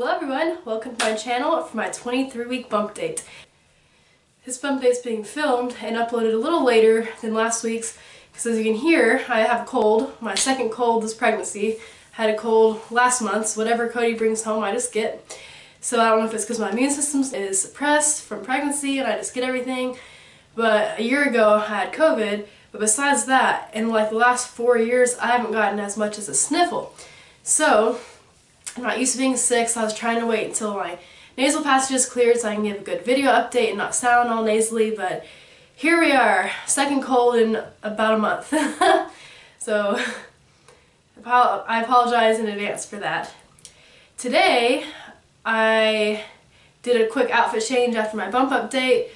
Hello everyone, welcome to my channel for my 23-week bump date. This bump date is being filmed and uploaded a little later than last week's because as you can hear, I have a cold. My second cold this pregnancy. I had a cold last month, so whatever Cody brings home I just get. So I don't know if it's because my immune system is suppressed from pregnancy and I just get everything. But a year ago I had COVID, but besides that, in like the last 4 years I haven't gotten as much as a sniffle. So I'm not used to being sick, so I was trying to wait until my nasal passages cleared so I can give a good video update and not sound all nasally, but here we are, second cold in about a month. So I apologize in advance for that. Today I did a quick outfit change after my bump update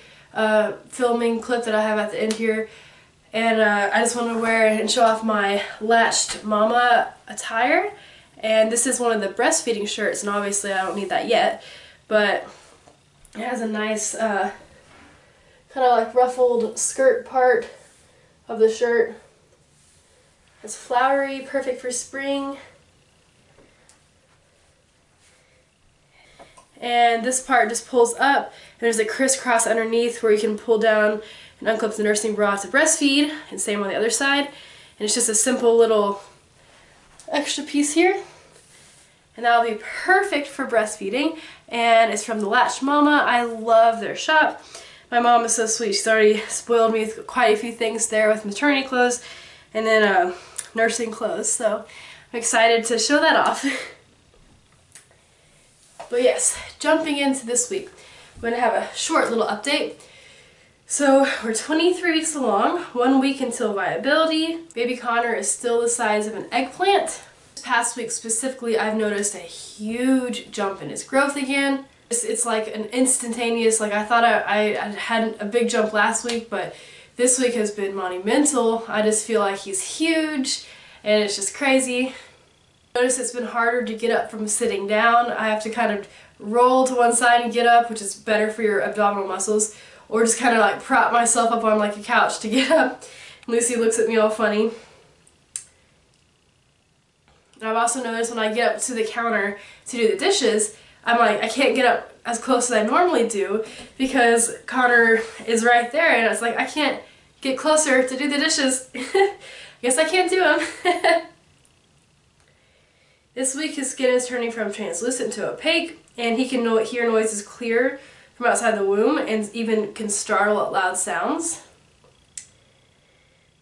filming clip that I have at the end here, and I just want to wear and show off my latched mama attire. And this is one of the breastfeeding shirts, and obviously I don't need that yet, but it has a nice kind of like ruffled skirt part of the shirt. It's flowery, perfect for spring. And this part just pulls up, and there's a crisscross underneath where you can pull down and unclip the nursing bra to breastfeed, and same on the other side. And it's just a simple little extra piece here, and that'll be perfect for breastfeeding. And it's from the Latched Mama. I love their shop. My mom is so sweet. She's already spoiled me with quite a few things there with maternity clothes and then nursing clothes, so I'm excited to show that off. But yes, jumping into this week, I'm going to have a short little update. So we're 23 weeks along, 1 week until viability. Baby Connor is still the size of an eggplant. This past week specifically, I've noticed a huge jump in his growth again. It's like an instantaneous, like I thought I had a big jump last week, but this week has been monumental. I just feel like he's huge and it's just crazy. Notice it's been harder to get up from sitting down. I have to kind of roll to one side and get up, which is better for your abdominal muscles, or just kind of like prop myself up on like a couch to get up. Lucy looks at me all funny. And I've also noticed when I get up to the counter to do the dishes, I'm like, I can't get up as close as I normally do because Connor is right there, and it's like I can't get closer to do the dishes. I guess I can't do them. This week his skin is turning from translucent to opaque, and he can hear noises clear from outside the womb and even can startle at loud sounds.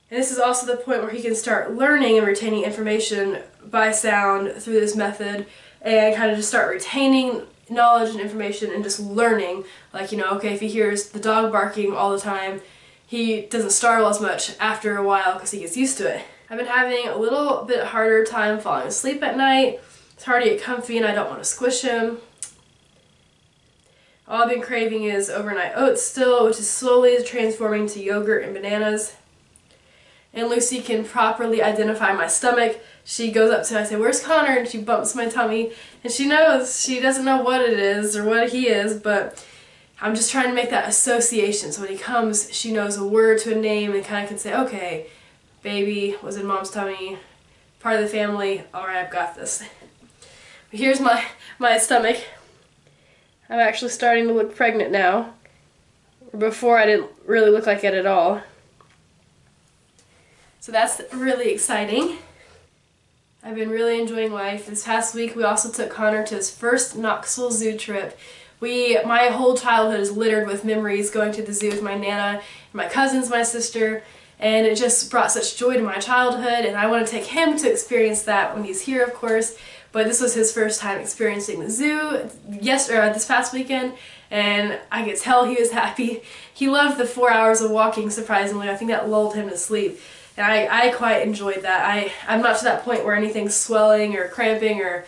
And this is also the point where he can start learning and retaining information by sound through this method, and kind of just start retaining knowledge and information and just learning. Like, you know, okay, if he hears the dog barking all the time, he doesn't startle as much after a while because he gets used to it. I've been having a little bit harder time falling asleep at night. It's hard to get comfy and I don't want to squish him. All I've been craving is overnight oats still, which is slowly transforming to yogurt and bananas. And Lucy can properly identify my stomach. She goes up to me, I say, "Where's Connor?" And she bumps my tummy. And she knows. She doesn't know what it is or what he is, but I'm just trying to make that association. So when he comes, she knows a word to a name and kind of can say, okay, baby was in mom's tummy, part of the family, alright, I've got this. But here's my stomach. I'm actually starting to look pregnant now. Before I didn't really look like it at all. So that's really exciting. I've been really enjoying life. This past week we also took Connor to his first Knoxville Zoo trip. My whole childhood is littered with memories going to the zoo with my Nana, my cousins, my sister, and it just brought such joy to my childhood, and I want to take him to experience that when he's here, of course. But this was his first time experiencing the zoo this past weekend, and I could tell he was happy. He loved the 4 hours of walking, surprisingly. I think that lulled him to sleep, and I quite enjoyed that. I'm not to that point where anything's swelling or cramping or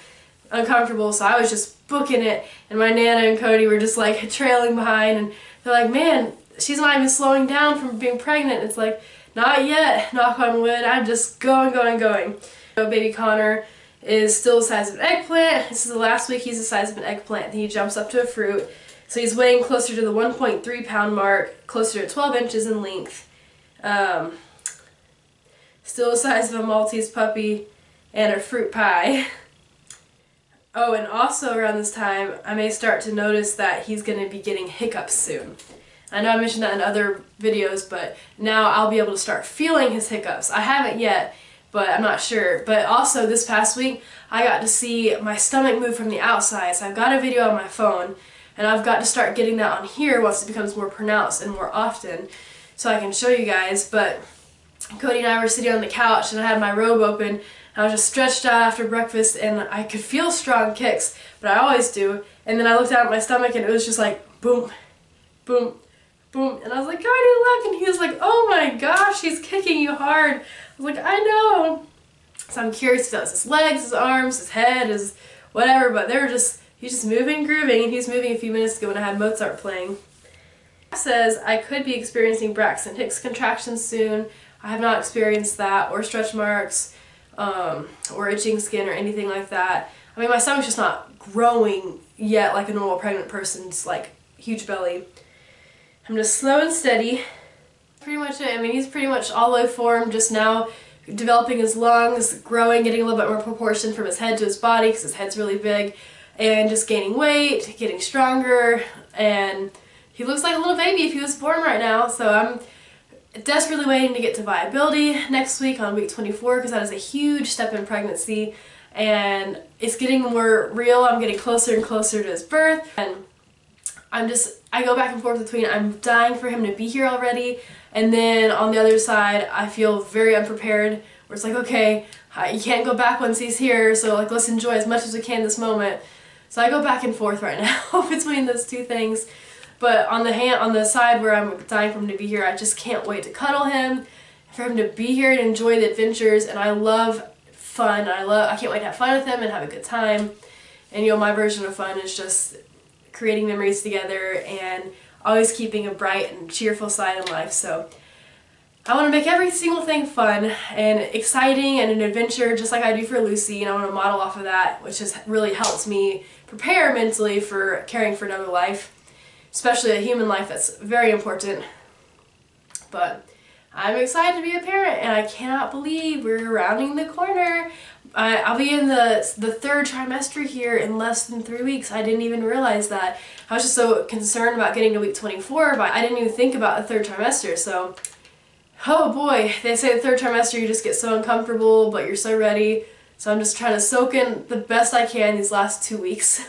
uncomfortable, so I was just booking it, and my Nana and Cody were just like trailing behind, and they're like, man, she's not even slowing down from being pregnant. It's like, not yet, knock on wood, I'm just going. So baby Connor is still the size of an eggplant. This is the last week he's the size of an eggplant, and he jumps up to a fruit. So he's weighing closer to the 1.3 pound mark, closer to 12 inches in length. Still the size of a Maltese puppy and a fruit pie. Oh, and also around this time, I may start to notice that he's going to be getting hiccups soon. I know I mentioned that in other videos, but now I'll be able to start feeling his hiccups. I haven't yet, but I'm not sure. But also this past week, I got to see my stomach move from the outside. So I've got a video on my phone, and I've got to start getting that on here once it becomes more pronounced and more often, so I can show you guys. But Cody and I were sitting on the couch, and I had my robe open. I was just stretched out after breakfast, and I could feel strong kicks, but I always do. And then I looked down at my stomach, and it was just like boom, boom, boom. And I was like, Cody, look. And he was like, oh my gosh, he's kicking you hard. I was like, I know. So I'm curious if that was his legs, his arms, his head, his whatever, but he's just moving, grooving, and he's moving a few minutes ago when I had Mozart playing. It says I could be experiencing Braxton Hicks contractions soon. I have not experienced that, or stretch marks, or itching skin or anything like that. I mean, my stomach's just not growing yet like a normal pregnant person's, like, huge belly. I'm just slow and steady. Pretty much it. I mean, he's pretty much all the way formed, just now developing his lungs, growing, getting a little bit more proportion from his head to his body because his head's really big, and just gaining weight, getting stronger, and he looks like a little baby if he was born right now. So I'm desperately waiting to get to viability next week on week 24 because that is a huge step in pregnancy, and it's getting more real. I'm getting closer and closer to his birth, and I go back and forth between I'm dying for him to be here already, and then on the other side I feel very unprepared, where it's like, okay, you can't go back once he's here, so like let's enjoy as much as we can this moment. So I go back and forth right now between those two things. But on the side where I'm dying for him to be here, I just can't wait to cuddle him, for him to be here and enjoy the adventures. And I love fun. I can't wait to have fun with him and have a good time. And you know, my version of fun is just creating memories together and always keeping a bright and cheerful side in life. So I want to make every single thing fun and exciting and an adventure, just like I do for Lucy, and I want to model off of that, which has really helped me prepare mentally for caring for another life, especially a human life. That's very important. But I'm excited to be a parent, and I cannot believe we're rounding the corner. I'll be in the third trimester here in less than 3 weeks. I didn't even realize that. I was just so concerned about getting to week 24, but I didn't even think about the third trimester. So, oh boy, they say the third trimester you just get so uncomfortable, but you're so ready. So I'm just trying to soak in the best I can these last 2 weeks.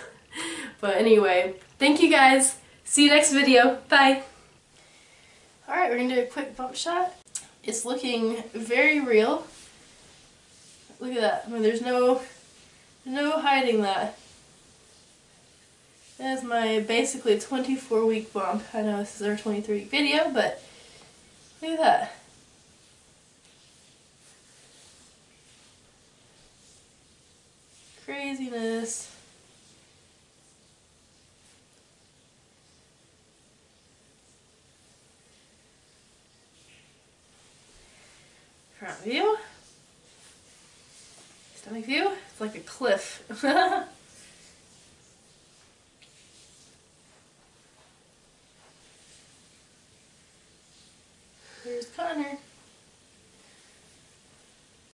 But anyway, thank you guys. See you next video. Bye. Alright, we're going to do a quick bump shot. It's looking very real. Look at that. I mean, there's no hiding that. That is my basically 24-week bump. I know this is our 23-week video, but look at that. Craziness. Front view. Stomach view. It's like a cliff.